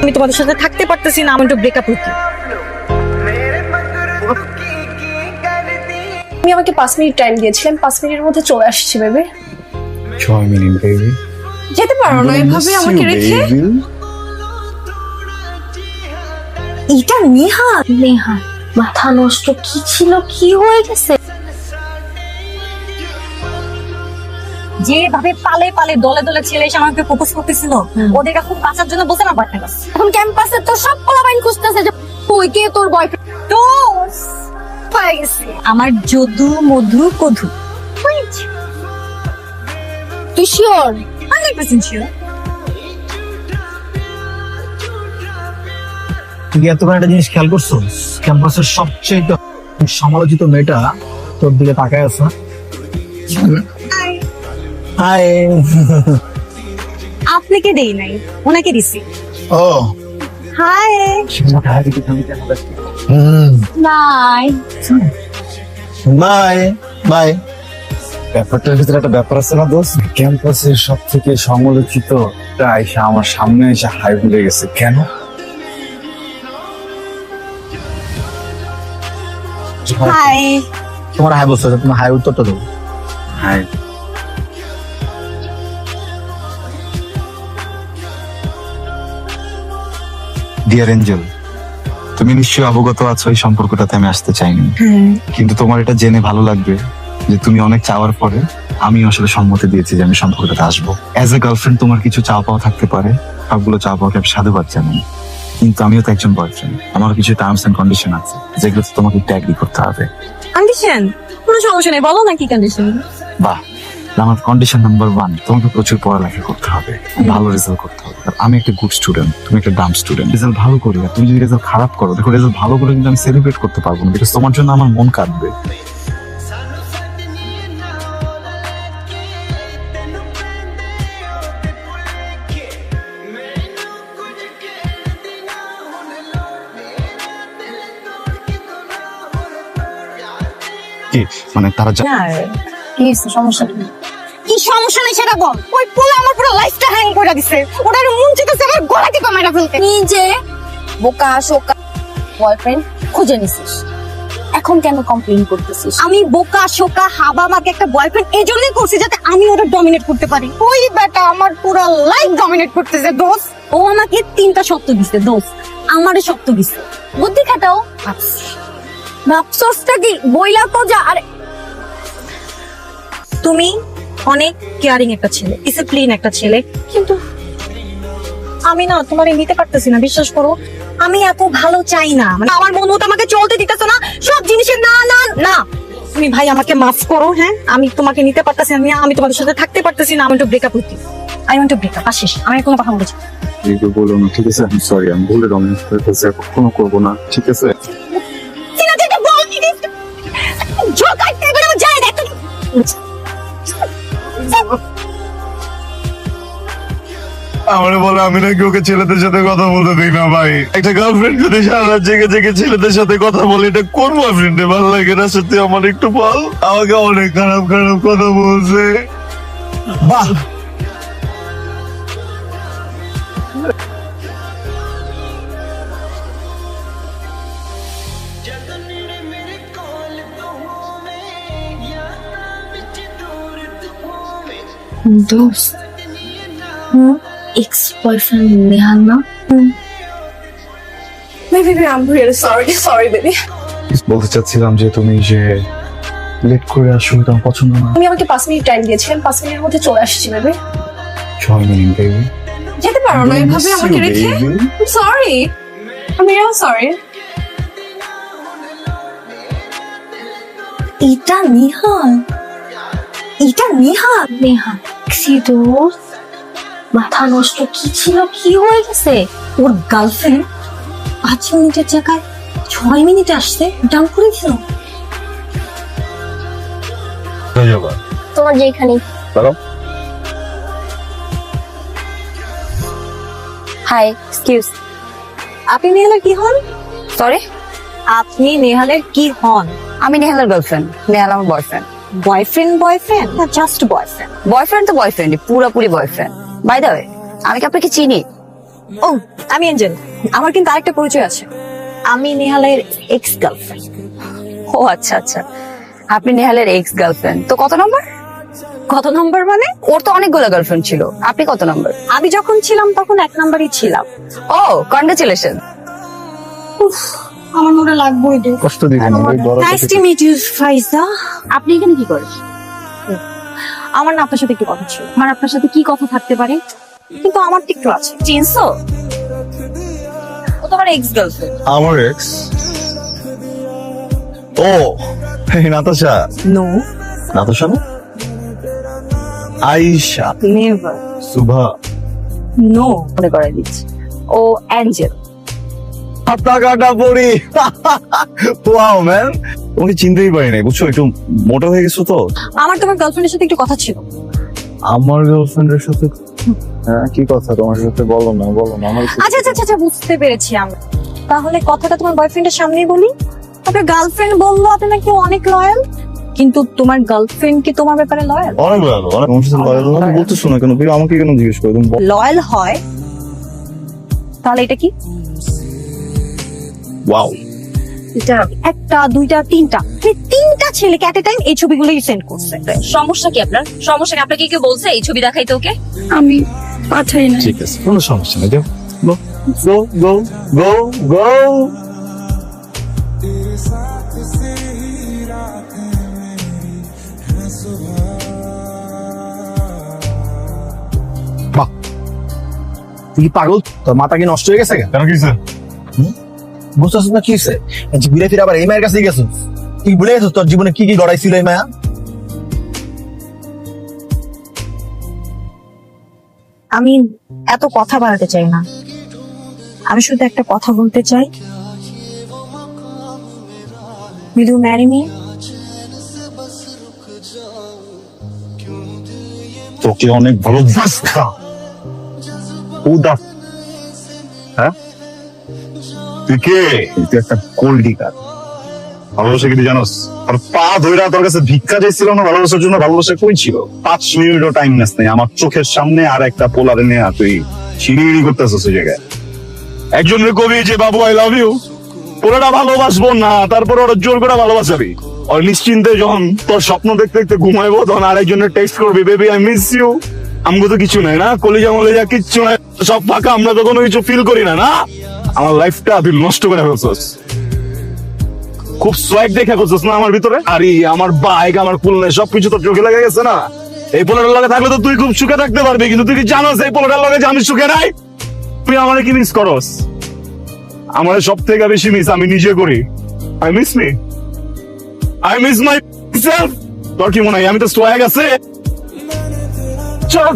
আমি তোমাদের সাথে থাকতে পারতেছি না, আমি একটু ব্রেকআপ হইতে। তুমি আমাকে 5 মিনিট টাইম দিয়েছিলেন, 5 মিনিটের মধ্যে চলে আসছি বেবি। 6 minute baby. যেতে পারো না এভাবে আমাকে রেখে। এটা নিহাল। নেহাল মাথা নষ্ট, কি ছিল, কি হয়ে গেছে? যেভাবে পালে পালে দলে দলে ছেলে এসে আমাকে প্রপোজ করতেছিল, ওদেরকে খুব বাঁচার জন্য বসে না বাড়তে গেছে। এখন ক্যাম্পাসে তো সব পোলাপাইন খুঁজতেছে যে তুই কে, তোর বয়ফ্রেন্ড। পাই গেছে আমার যদু মধু কধু। তুই শিওর? 100% শিওর। তুই এতক্ষণ একটা জিনিস খেয়াল করছো, ক্যাম্পাসের সবচেয়ে সমালোচিত মেয়েটা তোর দিকে তাকায় আছে। হাই। আপনাকে দেই নাই, ওনাকে দিছি। ও হাই। নাই বাই বাই। ব্যাপারটার ভিতরে একটা ব্যাপার আছে না দোস্ত, ক্যাম্পাসের সব থেকে সমালোচিত আয়সা আমার সামনে এসে হাই বলে গেছে। কেন? হাই। তোমার হাই বলছো, তোমার হাই উত্তরটা দেবো। হাই। ডিয়ার এঞ্জেল, তুমি নিশ্চয়ই অবগত আছো এই সম্পর্কটাতে আমি আসতে চাইনি, কিন্তু তোমার এটা জেনে ভালো লাগবে যে তুমি অনেক চাওয়ার পরে আমি আসলে সম্মতি দিয়েছি যে আমি সম্পর্কটাতে আসবো। অ্যাজ এ গার্লফ্রেন্ড তোমার কিছু চাওয়া পাওয়া থাকতে পারে, সবগুলো চাওয়া পাওয়াকে আমি সাধুবাদ জানাই, কিন্তু আমিও তো একজন বয়ফ্রেন্ড, আমার কিছু টার্মস এন্ড কন্ডিশন আছে যেগুলো তোমাকে একটু অ্যাগ্রি করতে হবে। কন্ডিশন? কোনো সমস্যা নেই, বলো না কি কন্ডিশন। বাহ, আমার কন্ডিশন নাম্বার 1, তোমাকে প্রচুর পড়ালেখা করতে হবে, ভালো রেজাল্ট করতে হবে। আর আমি একটা গুড স্টুডেন্ট, তুমি একটা ডাম স্টুডেন্ট। রেজাল্ট ভালো করি, আর তুমি যদি রেজাল্ট খারাপ করো, দেখো রেজাল্ট ভালো করে কিন্তু আমি সেলিব্রেট করতে পারবো না, বিকজ তোমার জন্য আমার মন কাঁদবে। কি মানে তারা কি সমস্যা? কি সমস্যা নেই সেটা বল। ওই পোলা আমার পুরো লাইফটা হ্যাং করে দিছে, ওটার মন চাইতেছে আমার গলা টিপে মেরে ফেলতে। নিজে বোকা শোকা বয়ফ্রেন্ড খুঁজে নিছিস, এখন কেন কমপ্লেইন করতেছিস? আমি বোকা শোকা হাবা মাকে একটা বয়ফ্রেন্ড এই জন্যই করছি যাতে আমি ওটা ডমিনেট করতে পারি। ওই বেটা আমার পুরো লাইফ ডমিনেট করতেছে দোস্ত। ও আমাকে 3টা শর্ত দিছে দোস্ত, আমারই শর্ত দিছে। বুদ্ধি খাটাও। ভাবছসটা কি বইলা তো যা। আরে তুমি অনেক কেয়ারিং একটা ছেলে, ডিসিপ্লিন একটা ছেলে, কিন্তু আমি না তোমার নিতে পারতেছি না, বিশ্বাস করো। আমি এত ভালো চাই না, মানে আমার মন মতো আমাকে চলতে দিতেছ না, সব জিনিসের না না না। তুমি ভাই আমাকে মাফ করো, হ্যাঁ আমি তোমাকে নিতে পারতেছি না, আমি তোমাদের সাথে থাকতে পারতেছি না। আমি একটু ব্রেকআপ হইতে, আই ওয়ান্ট টু ব্রেকআপ। আসিস, আমি কোনো কথা বলছি বলো না, ঠিক আছে? আমি সরি, আমি ভুলে ডমিনেট করে ফেলছি, কখনো করবো না, ঠিক আছে? আমার বলে আমি নাকি ওকে ছেলেদের সাথে কথা বলতে দিই না ভাই। একটা গার্লফ্রেন্ড যদি সারা রাত জেগে জেগে ছেলেদের সাথে কথা বলে, এটা কোন বয়ফ্রেন্ডে ভালো লাগে না? সত্যি আমার একটু বল। আমাকে অনেক খারাপ খারাপ কথা বলছে। বাহ, দোস্ত, এক্স বয়ফ্রেন্ড নেহাল না? Baby I am really sorry baby. বলতে চাচ্ছিলাম যে তুমি যে লেট করে আসো এটা আমার পছন্দ না। তুমি আমাকে 5 মিনিট টাইম দিয়েছিলেন, 5 মিনিটের মধ্যে চলে আসছি বেবি। 6 minute baby. যেতে পারো না এভাবে আমাকে রেখে। সরি, আমি রিয়েলি সরি। এটা নিহাল, এটা নিহাল। নেহাল সি দোস্ত, মাথা নষ্ট, কি ছিল, কি হয়ে গেছে? ওর গার্লফ্রেন্ড 5 মিনিটের জায়গায় 6 মিনিটে আসছে, ডাউন করে দিল। তোমার যেখানে হাই এক্সকিউজ, আপনি নেহালের কি হন? সরি, আপনি নেহালের কি হন? আমি নেহালের গার্লফ্রেন্ড, নেহাল আমার বয়ফ্রেন্ড। বয়ফ্রেন্ড বয়ফ্রেন্ড না জাস্ট বয়ফ্রেন্ড? বয়ফ্রেন্ড তো বয়ফ্রেন্ড, পুরোপুরি বয়ফ্রেন্ড। বাই দ্য ওয়ে, আমি কি আপনাকে চিনি? ও, আমি এঞ্জেল। আমার কিন্তু আরেকটা পরিচয় আছে, আমি নেহালের এক্স গার্লফ্রেন্ড। ও আচ্ছা আচ্ছা, আপনি নেহালের এক্স গার্লফ্রেন্ড। তো কত নম্বর? কত নম্বর মানে? ওর তো অনেকগুলো গার্লফ্রেন্ড ছিল, আপনি কত নম্বর? আমি যখন ছিলাম তখন 1 নাম্বারই ছিলাম। ও কনগ্রাচুলেশন। আমার মনে লাগবেই তো। কষ্ট দিবেন না, ওই বড় নাইস টু মিট ইউ ফাইজা। আপনি এখানে কি করেন? আমার না আপনার সাথে একটু কথা ছিল, আমার আপনার সাথে কি কথা থাকতে পারে? কিন্তু আমার তো একটু আছে। চিনছো? ও তোমার এক্স গার্লফ্রেন্ড। আমার এক্স? ও এই নাতাশা। নো, নাতাশা না? আয়েশা। নেভার। সুভা। নো। মনে করাই দিচ্ছি, ও অ্যাঞ্জেল। হাতা কাটা পড়ি। ওয়াও ম্যান, তোমাকে চিনতেই পারি নাই, বুঝছো? একটু মোটা হয়ে গেছো তো। আমার তোমার গার্লফ্রেন্ডের সাথে একটু কথা ছিল। আমার গার্লফ্রেন্ডের সাথে? হ্যাঁ, কি কথা তোমার সাথে? বলো না আমার সাথে- আচ্ছা আচ্ছা আচ্ছা, বুঝতে পেরেছি আমি। তাহলে কথাটা তোমার বয়ফ্রেন্ডের সামনেই বলি। আপনার গার্লফ্রেন্ড বললো আপনি নাকি অনেক লয়াল, কিন্তু তোমার গার্লফ্রেন্ড কি তোমার ব্যাপারে লয়াল? অনেক ভালো, অনেক। তোমার সাথে লয়াল হলে বলতেছো না কেন? তুমি আমাকে কেন জিজ্ঞেস করো? তুমি বলো। লয়াল হয়, তাহলে এটা কি? ওয়াও, এটা একটা, দুইটা, তিনটা, মানে 3টা ছেলেকে এট এ টাইম এই ছবিগুলোই সেন্ড করছে। সমস্যা কি আপনার? সমস্যা কি? আপনাকে কেউ বলছে এই ছবি দেখাইতে ওকে? আমি পাঠাই না। ঠিক আছে, কোনো সমস্যা নেই। যাও, গো গো গো গো। তুই কি পাগল? তোর মাথা কি নষ্ট হয়ে গেছে? কেন কি স্যার? বুঝতেছ না কি হয়েছে? ঘুরে ফিরে আবার এই মায়ের কাছে গেছো। তুই ভুলে গেছো তোর জীবনে কি কি গড়াইছিল এই মায়া? আমি এত কথা বাড়াতে চাই না, আমি শুধু একটা কথা বলতে চাই। Will you marry me? তোকে অনেক ভালোবাসা। উদা, হ্যাঁ? তুই কে? তুই একটা গোল্ডিকার। ভালোবাসা কি তুই জানোস? আর পা ধইরা তোর কাছে ভিক্ষা চাইছিল না ভালোবাসার জন্য? ভালোবাসা কই ছিল? 5 মিনিটও টাইম নেস নাই। আমার চোখের সামনে আর একটা পোলারে নিয়ে তুই সিঁড়ি করতেছিস ওই জায়গায়। একজনের কবি যে বাবু আই লাভ ইউ, পোলাটা ভালোবাসবো না, তারপর ওরা জোর করে ভালোবাসাবি। আর নিশ্চিন্তে যখন তোর স্বপ্ন দেখতে দেখতে ঘুমাইবো তখন আরেকজনের টেক্সট করবি, বেবি আই মিস ইউ। আমগো তো কিছু নাই না, কলিজা মলিজা কিচ্ছু নাই, সব ফাঁকা, আমরা তো কোনো কিছু ফিল করি না। না, আমার লাইফটা তুই নষ্ট করে ফেলছস। খুব সোয়াগ দেখে ফেলছস না আমার ভিতরে। আরে আমার বাইক, আমার কুলনে সবকিছু তো চোখে লেগে গেছে না। এই পোলাটার লগে থাকলে তো তুই খুব সুখে থাকতে পারবি, কিন্তু তুই কি জানোস এই পোলাটার লগে যে আমি সুখে নাই? তুই আমারে কি মিস করস? আমার সব থেকে বেশি মিস আমি নিজে করি। I miss me, I miss my self. তোর কি মনে হয় আমি তো সোয়াগ আছে? চল